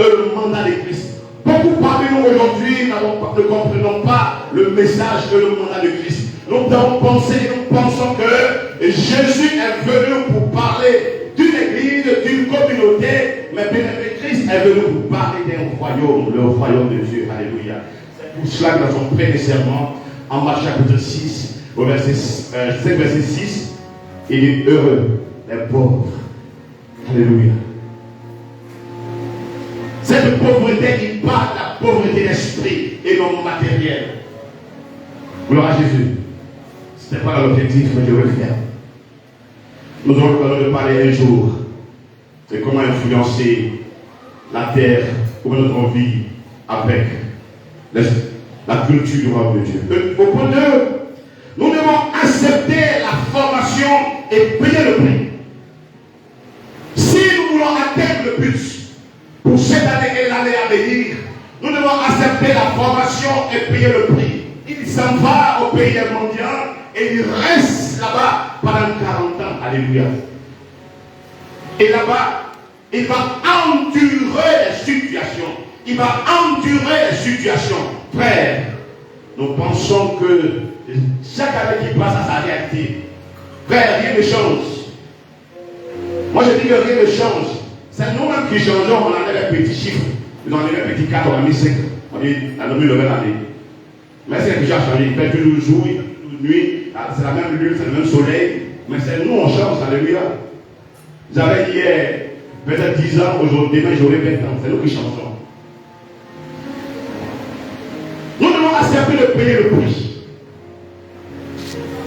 le mandat de Christ. Beaucoup parmi nous aujourd'hui ne comprenons pas le message et le mandat de Christ. Nous pensons que Jésus est venu pour parler d'une église, d'une communauté, mais bien aimé, Christ est venu pour parler d'un royaume, le royaume de Dieu. Alléluia. C'est pour cela que dans son premier serment, en Marc chapitre 6, au verset 5, verset 6, il dit heureux les pauvres. Alléluia. Cette pauvreté, il parle de la pauvreté d'esprit et non matérielle. Gloire à Jésus. Ce n'est pas l'objectif, mais je veux le faire. Nous aurons l'occasion de parler un jour de comment influencer la terre, comment notre vie avec la culture du royaume de Dieu. Au point 2, nous devons accepter la formation et payer le prix. Si nous voulons atteindre le but pour cette année et l'année à venir, nous devons accepter la formation et payer le prix. Il s'en va au pays des mendiants et il reste là-bas pendant 40 ans. Alléluia. Et là-bas, il va endurer les situations. Il va endurer les situations. Frère, nous pensons que chaque année qui passe à sa réalité, frère, rien ne change. Moi je dis que rien ne change. C'est nous-mêmes qui changeons. On enlève les petits chiffres. Ils ont enlevé les petits 4, on a mis 5. On dit, la nommé le même année. Mais c'est déjà changé. Il fait toujours le jour, il fait toujours la nuit. C'est la même lune, c'est le même soleil. Mais c'est nous, on change. Alléluia. J'avais hier peut-être 10 ans, aujourd'hui, demain j'aurai 20 ans. C'est nous qui changeons. Nous devons accepter de payer le prix.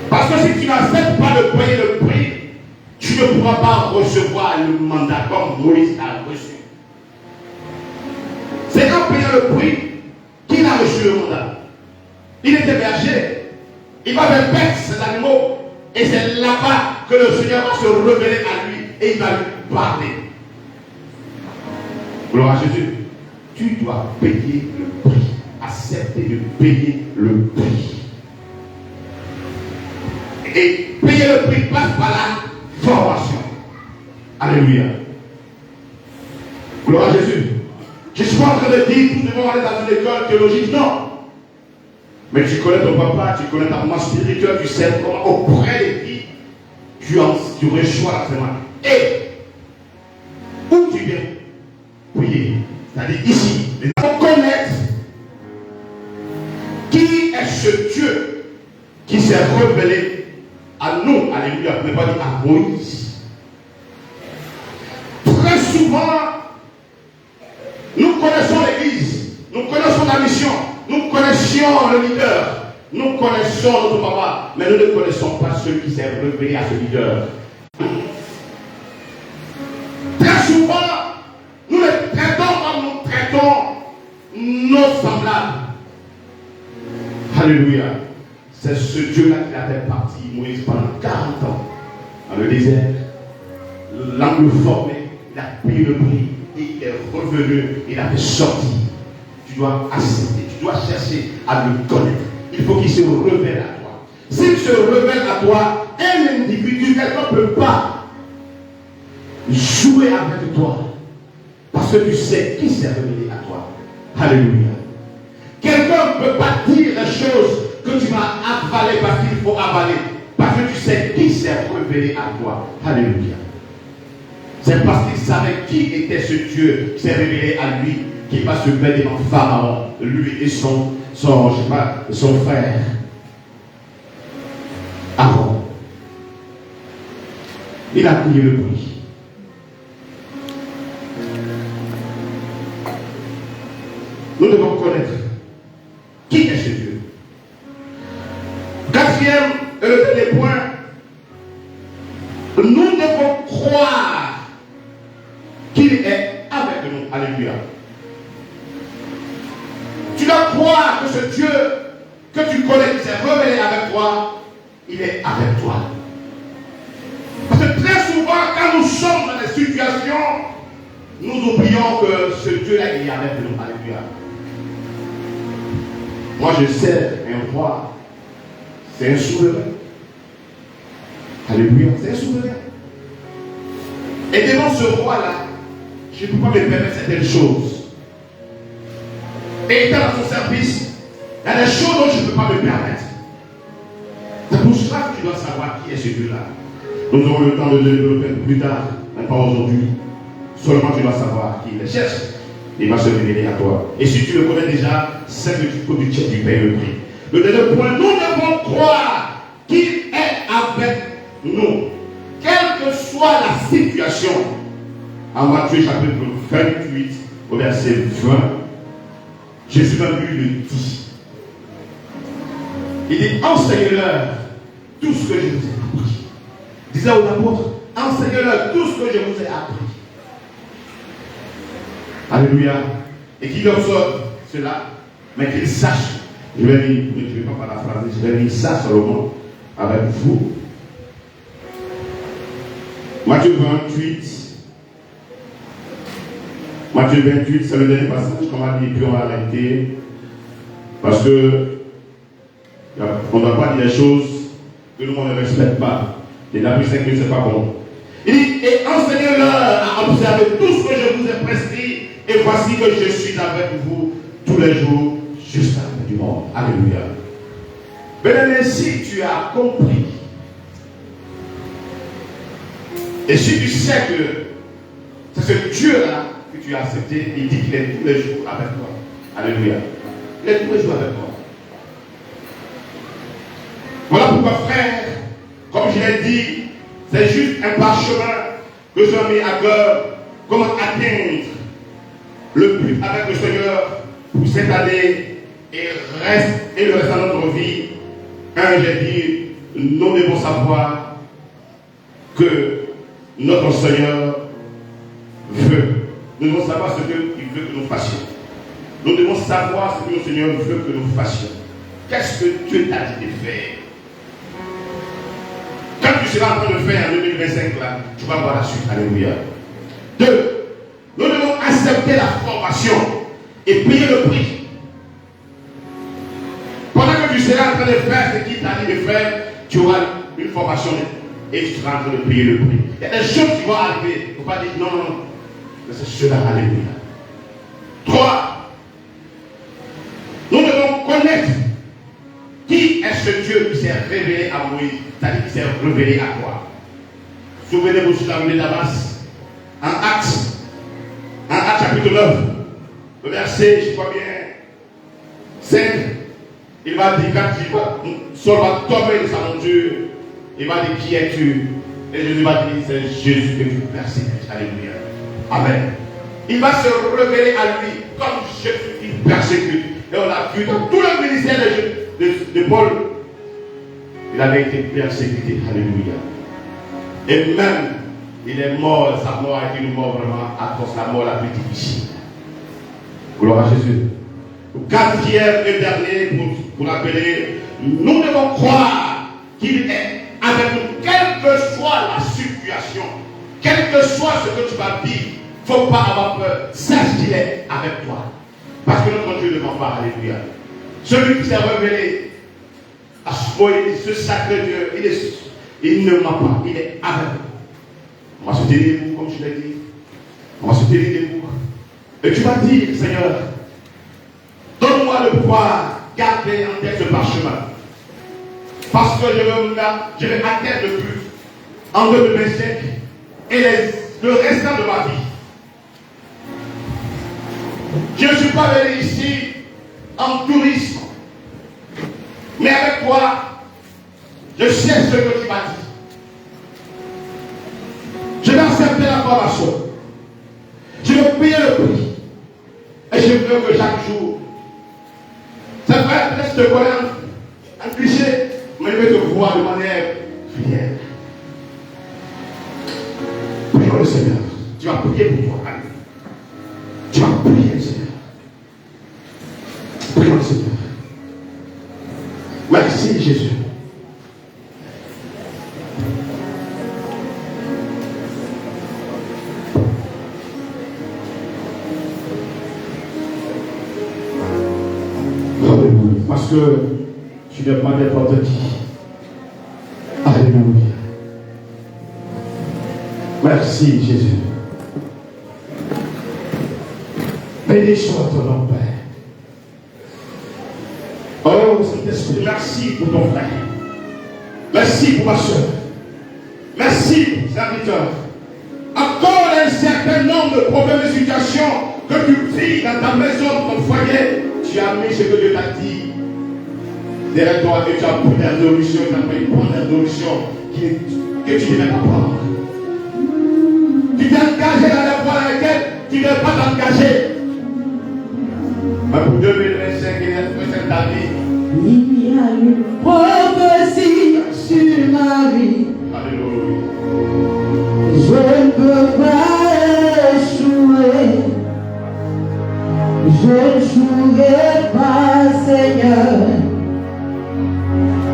Parce que si tu n'acceptes pas de payer le prix, tu ne pourras pas recevoir le mandat comme Moïse a reçu. C'est en payant le prix qu'il a reçu le mandat. Il était berger. Il va faire paître ses animaux. Et c'est là-bas que le Seigneur va se révéler à lui et il va lui parler. Gloire à Jésus. Tu dois payer le prix. Accepter de payer le prix. Et payer le prix passe par la formation. Alléluia. Gloire à Jésus. Je suis pas en train de dire nous devons aller dans une école théologique. Non. Mais tu connais ton papa, tu connais ta maman spirituelle, tu sais comment auprès de qui tu reçois l'enseignement. Et où tu viens prier. C'est-à-dire ici. Il faut connaître qui est ce Dieu qui s'est révélé à nous. Alléluia. Ne pas dire à Moïse. Très souvent, nous connaissons l'Église, nous connaissons la mission, nous connaissions le leader, nous connaissons notre papa, mais nous ne connaissons pas celui qui s'est révélé à ce leader. Très souvent, nous les traitons comme nous traitons nos semblables. Alléluia. C'est ce Dieu-là qui a fait partie Moïse pendant 40 ans dans le désert. L'angle formé, il a payé le prix. Il est revenu, il a fait sortir. Tu dois accepter, tu dois chercher à le connaître. Il faut qu'il se révèle à toi. S'il se révèle à toi, un individu, quelqu'un ne peut pas jouer avec toi. Parce que tu sais qui s'est révélé à toi. Alléluia. Quelqu'un ne peut pas dire les choses que tu vas avaler parce qu'il faut avaler. Parce que tu sais qui s'est révélé à toi. Alléluia. C'est parce qu'il savait qui était ce Dieu qui s'est révélé à lui, qui va se mettre devant Pharaon, lui et son frère, Aaron. Il a payé le prix. Nous devons connaître qui est ce Dieu. Quatrième et le dernier point, nous devons croire qu'il est avec nous. Alléluia. Tu dois croire que ce Dieu que tu connais, qui s'est révélé avec toi, il est avec toi. Parce que très souvent, quand nous sommes dans des situations, nous oublions que ce Dieu-là, il est avec nous. Alléluia. Moi, je sais, un roi, c'est un souverain. Alléluia, c'est un souverain. Et devant ce roi-là, je ne peux pas me permettre certaines choses. et étant dans son service, il y a des choses dont je ne peux pas me permettre. C'est pour cela que tu dois savoir qui est ce Dieu-là. Nous aurons le temps de le développer plus tard, mais pas aujourd'hui. Seulement tu dois savoir qui il est. Cherche, il va se révéler à toi. Et si tu le connais déjà, c'est que tu payes le prix. Le deuxième point, nous devons croire qu'il est avec nous. Quelle que soit la situation. En Matthieu chapitre 28, au verset 20, Jésus va lui le dit. Il dit, enseignez-leur tout ce que je vous ai appris. Il disait aux apôtres, enseignez-leur tout ce que je vous ai appris. Alléluia. Et qu'il observe cela, mais qu'il sache. Je vais lire, je ne vais pas paraphraser, je vais lire ça seulement avec vous. Matthieu 28. Matthieu 28, c'est le dernier passage qu'on va lire, puis on va arrêter. Parce que on ne doit pas dire des choses que nous on ne respecte pas. Et la plus 5 minutes, ce n'est pas bon. Il dit, et enseignez-leur à observer tout ce que je vous ai prescrit, et voici que je suis avec vous tous les jours jusqu'à la fin du monde. Alléluia. Bien-aimé, si tu as compris, et si tu sais que c'est ce Dieu-là que tu as accepté, il dit qu'il est tous les jours avec toi. Alléluia. Il est tous les jours avec toi. Voilà pourquoi, frère, comme je l'ai dit, c'est juste un parchemin que je mets à cœur. Comment atteindre le but avec le Seigneur pour cette année et le reste de notre vie. J'ai dit, nous devons savoir que notre Seigneur veut. Nous devons savoir ce qu'il veut que nous fassions. Nous devons savoir ce que le Seigneur veut que nous fassions. Qu'est-ce que Dieu t'a dit de faire? Quand tu seras en train de faire en 2025, là, tu vas voir la suite. Alléluia. 2. Nous devons accepter la formation et payer le prix. Pendant que tu seras en train de faire ce qu'il t'a dit de faire, tu auras une formation et tu seras en train de payer le prix. Il y a des choses qui vont arriver. Il ne faut pas dire non, non, non. C'est cela. Alléluia. 3. Nous devons connaître qui est ce Dieu qui s'est révélé à Moïse, c'est-à-dire qui s'est révélé à toi. Souvenez-vous sur la rue de Damas, en Actes chapitre 9, le verset, je crois bien, 5, il va dire, quand Saul va tomber de sa monture, il va dire, qui es-tu? Et Jésus va dire, c'est Jésus que tu persécutes. Alléluia. Amen. Il va se révéler à lui comme Jésus qui persécute. Et on a vu dans tout le ministère de Paul, il avait été persécuté. Alléluia. Et même, il est mort, sa mort a été une mort vraiment atroce, la mort la plus difficile. Gloire à Jésus. Quatrième et dernier, pour rappeler, nous devons croire qu'il est avec nous, quelle que soit la situation, quel que soit ce que tu vas vivre, il ne faut pas avoir peur. Sache qu'il est avec toi. Parce que notre Dieu ne ment pas. Alléluia. Celui qui s'est révélé à ce sacré Dieu, il ne ment pas, il est avec nous. On va se tenir debout, comme je l'ai dit. On va se tenir debout. Et tu vas dire, Seigneur, donne-moi le pouvoir garder en tête ce parchemin. Parce que je vais atteindre le but en 2025 et le restant de ma vie. Je ne suis pas venu ici en tourisme. Mais avec toi, je sais ce que tu m'as dit. Je vais accepter la formation. Je vais payer le prix. Et je veux que chaque jour, c'est vrai, peut-être je te connais un cliché, mais je vais te voir de manière fière. Prions le Seigneur. Tu vas prier pour toi. Allez. Tu vas prier le Seigneur. Prions le Seigneur. Merci Jésus. Parce que tu n'es pas n'importe qui. Alléluia. Merci Jésus. Béni soit ton nom, Père. au Saint-Esprit. Merci pour ton frère. Merci pour ma soeur. Merci pour tes serviteurs. Encore un certain nombre de problèmes et situations que tu vis dans ta maison, dans ton foyer. Tu as mis ce que Dieu t'a dit derrière toi et tu as pris la résolution, tu as pris une bonne résolution que tu ne devais pas prendre. Tu t'es engagé dans la voie dans laquelle tu ne devais pas t'engager. Mais pour 2025, il y a cette année. Il y a une prophétie sur ma vie. Alléluia. Je ne peux pas échouer. Je n'échouerai pas, Seigneur.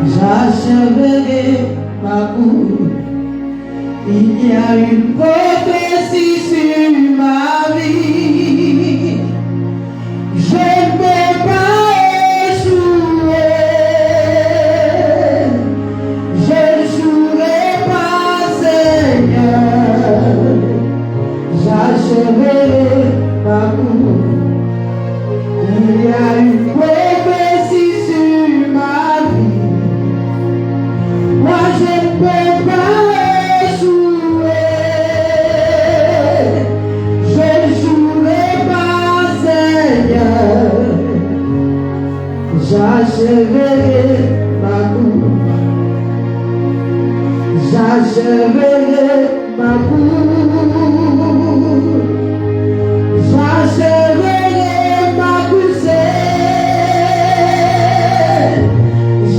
J'achèverai ma course. Il y a une prophétie sur ma vie. Je ne peux pas échouer. Je n'échouerai pas, Seigneur. J'achèverai ma course. Il y a une prophétie sur ma vie. Moi je ne peux pas échouer. Je ne jouerai pas, Seigneur. J'achèverai ma course. J'achèverai ma course. J'achèverai ma course.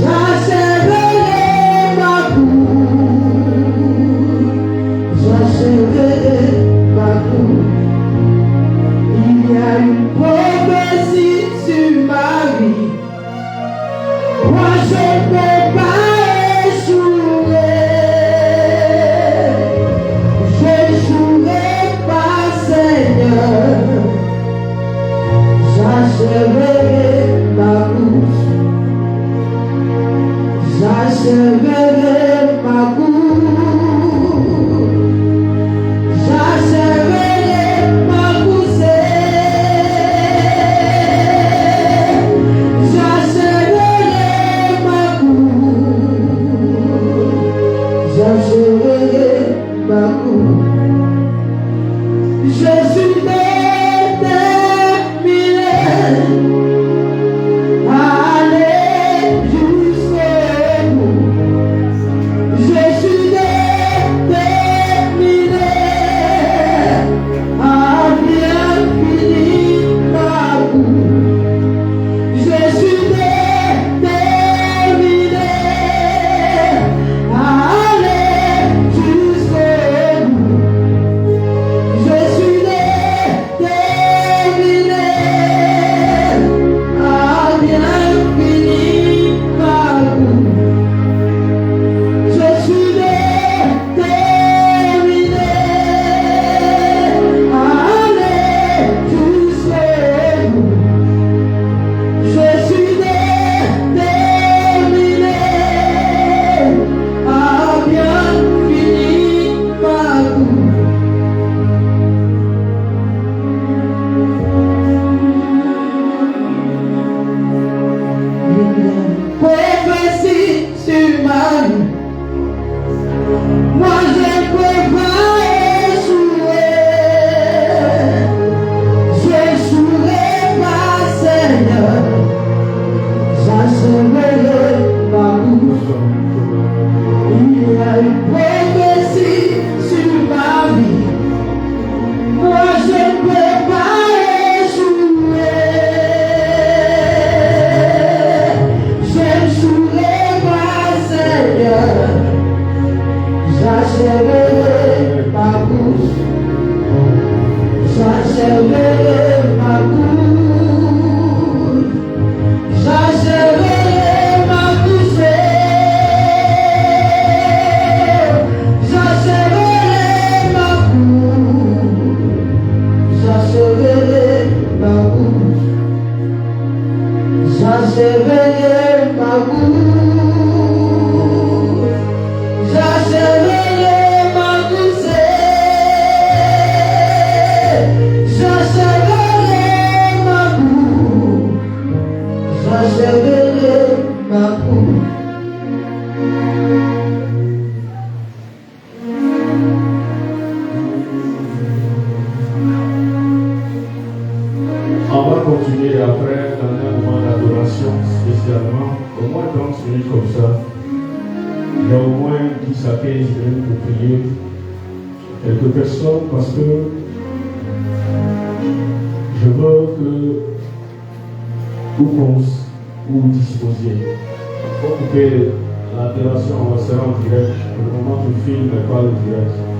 J'achèverai ma course. J'achèverai ma course. Il y a une prophétie sur ma vie. Moi je ne peux pas échouer. Je n'échouerai pas, Seigneur. J'achèverai ma course. J'achèverai ma course. J'achèverai ma course. J'achèverai ma course. J'achèverai ma course. Je suis déterminé à aller jusqu'au bout. Je suis déterminé à bien finir ma course. Je suis déterminé à aller jusqu'au bout. Je suis déterminé à bien finir ma course. Je suis déterminé à aller jusqu'au bout. Je suis déterminé à bien finir ma course. Prophétie sur ma vie. Moi je ne peux pas échouer. Je n'échouerai pas, Seigneur. J'achèverai ma course. Il y a une prophétie sur ma vie. Moi je ne peux pas échouer. Je n'échouerai pas, Seigneur. J'achèverai ma course. J'achèverai ma course. J'achèverai ma course. J'achèverai ma course. J'achèverai ma course. J'achèverai ma course. J'achèverai ma course. J'achèverai ma course. J'achèverai Et après, dans un moment d'adoration spécialement, au moins 30 minutes comme ça, il y a au moins 10 à 15 minutes pour prier quelques personnes parce que je veux que vous disposiez. Il faut couper l'interaction, on va se rendre en direct. Pour le moment, je filme, mais pas le direct.